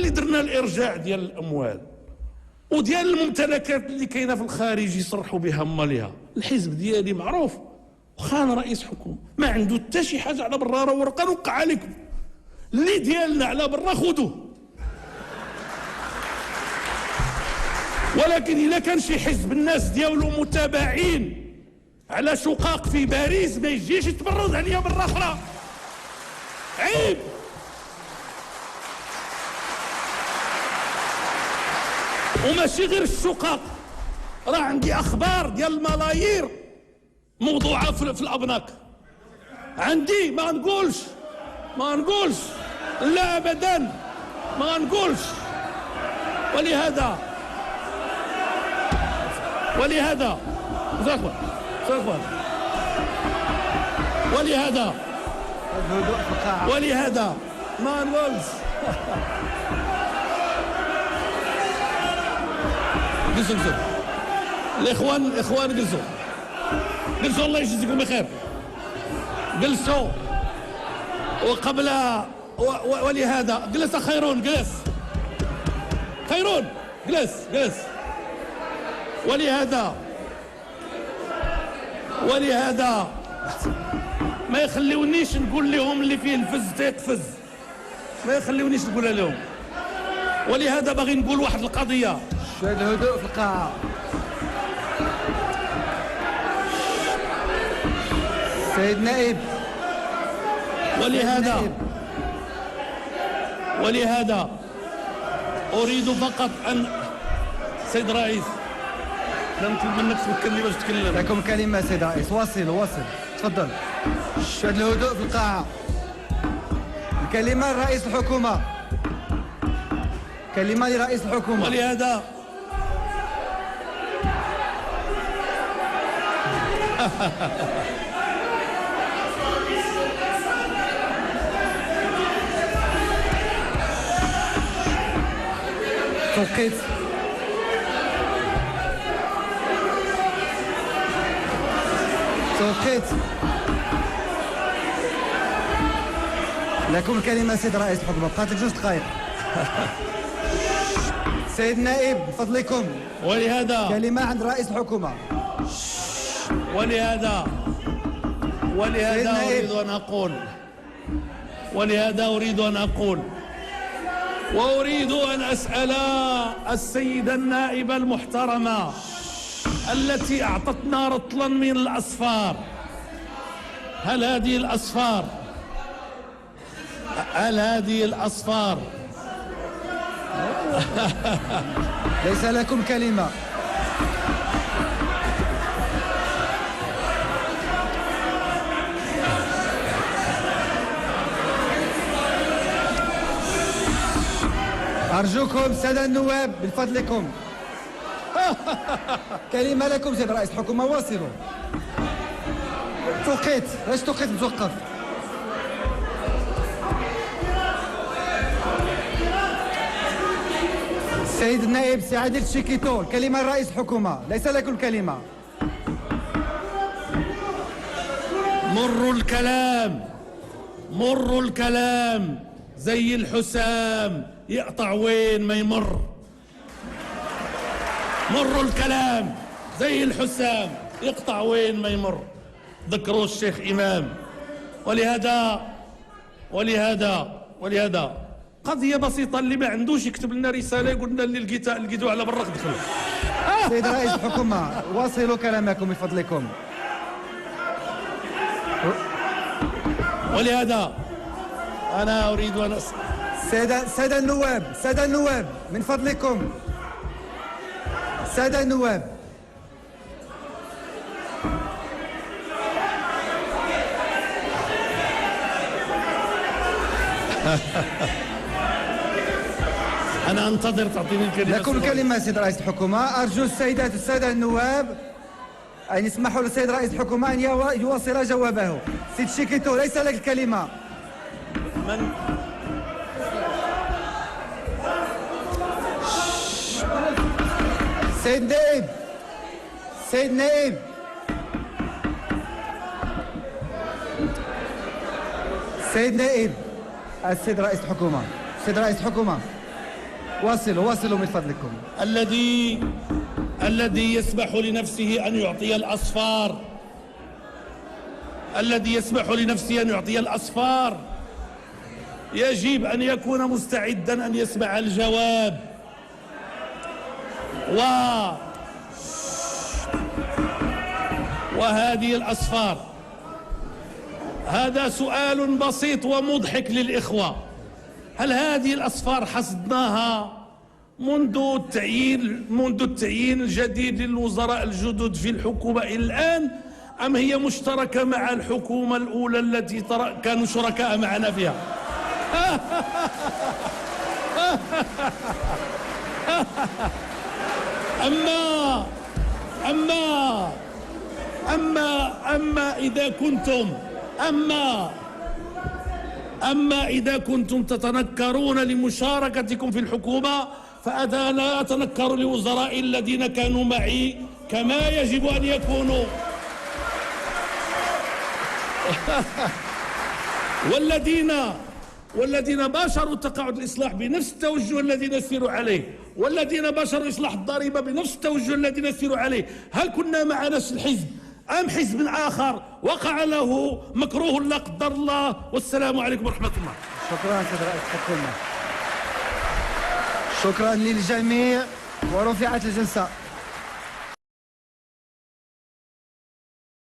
اللي درنا الارجاع ديال الاموال وديال الممتلكات اللي كاينه في الخارج يصرحوا بها مالها. الحزب ديالي معروف واخا انا رئيس حكومه ما عنده حتى شي حاجه على برا، راه ورقه نوقع عليكم. اللي ديالنا على برا خذوه. ولكن الا كان شي حزب الناس ديالو متابعين على شقاق في باريس ما يجيش يتبرز عليا مره اخرى. عيب. وماشي غير الشقاق، راه عندي اخبار ديال الملايير موضوعه في الابناك. عندي ما نقولش لا ابدا ما نقولش. ولهذا ما نقولش. جلسوا الاخوان جلسوا الله يجزيكم بخير. جلسوا وقبل ولهذا جلس خيرون جلس. ولهذا ما يخليونيش نقول لهم اللي فيه الفز تيقفز، ما يخليونيش نقولها لهم. ولهذا باغي نقول واحد القضيه. شويه الهدوء في القاعه. سيد نائب. ولهذا اريد فقط ان سيد رئيس نطلب منك تمكنني باش تكلم. لكم كلمه سيد رئيس. واصل تفضل. شويه الهدوء في القاعه. الكلمه لرئيس الحكومه. كلمه لرئيس الحكومه. ولهذا توقيت. لكم الكلمة سيد رئيس الحكومة. بقات لك 2 دقائق. سيد النائب من فضلكم. ولهذا كلمة عند رئيس الحكومة. ولهذا أريد أن أقول وأريد أن أسأل السيدة النائبة المحترمة التي أعطتنا رطلا من الأصفار، هل هذه الأصفار ليس لكم كلمة. أرجوكم سادة النواب من فضلكم. كلمة لكم سيد رئيس الحكومة. واصلوا. توقيت. ليش توقيت متوقف؟ السيد النائب سي عادل شيكيتو. كلمة لرئيس الحكومة. ليس لكم كلمة. مروا الكلام زي الحسام يقطع وين ما يمر. مروا الكلام زي الحسام يقطع وين ما يمر. ذكروا الشيخ إمام. ولهذا قضية بسيطة، اللي ما عندوش يكتب لنا رسالة يقول لنا اللي لقيتوه على برا دخلوا. سيد رئيس الحكومة واصلوا كلامكم من فضلكم. ولهذا أنا أريد أن أسأل سادة النواب من فضلكم. سادة النواب. أنا أنتظر تعطيني الكلمة. لكم الكلمة سيد رئيس الحكومة. أرجو السادة النواب أن يسمحوا للسيد رئيس الحكومة أن يواصل جوابه. سيد شيكيتو ليس لك الكلمة. من سيد نائب السيد رئيس الحكومة. واصلوا من فضلكم. الذي يسمح لنفسه أن يعطي الأصفار، الذي يسمح لنفسه أن يعطي الأصفار يجب أن يكون مستعدا أن يسمع الجواب. وهذه الأصفار، هذا سؤال بسيط ومضحك للإخوة. هل هذه الأصفار حصدناها منذ التعيين الجديد للوزراء الجدد في الحكومة إلى الآن، أم هي مشتركة مع الحكومة الأولى التي كانوا شركاء معنا فيها؟ أما إذا كنتم تتنكرون لمشاركتكم في الحكومة، فأنا لا أتنكر لوزرائي الذين كانوا معي كما يجب أن يكونوا. والذين باشروا تقاعد الإصلاح بنفس التوجه الذي نسير عليه، والذين باشروا إصلاح الضريبة بنفس التوجه الذي نسير عليه، هل كنا مع نفس الحزب أم حزب آخر وقع له مكروه لا قدر الله؟ والسلام عليكم ورحمة الله. شكرا سيد رئيس الحكومة. شكرا للجميع ورفعت الجلسة.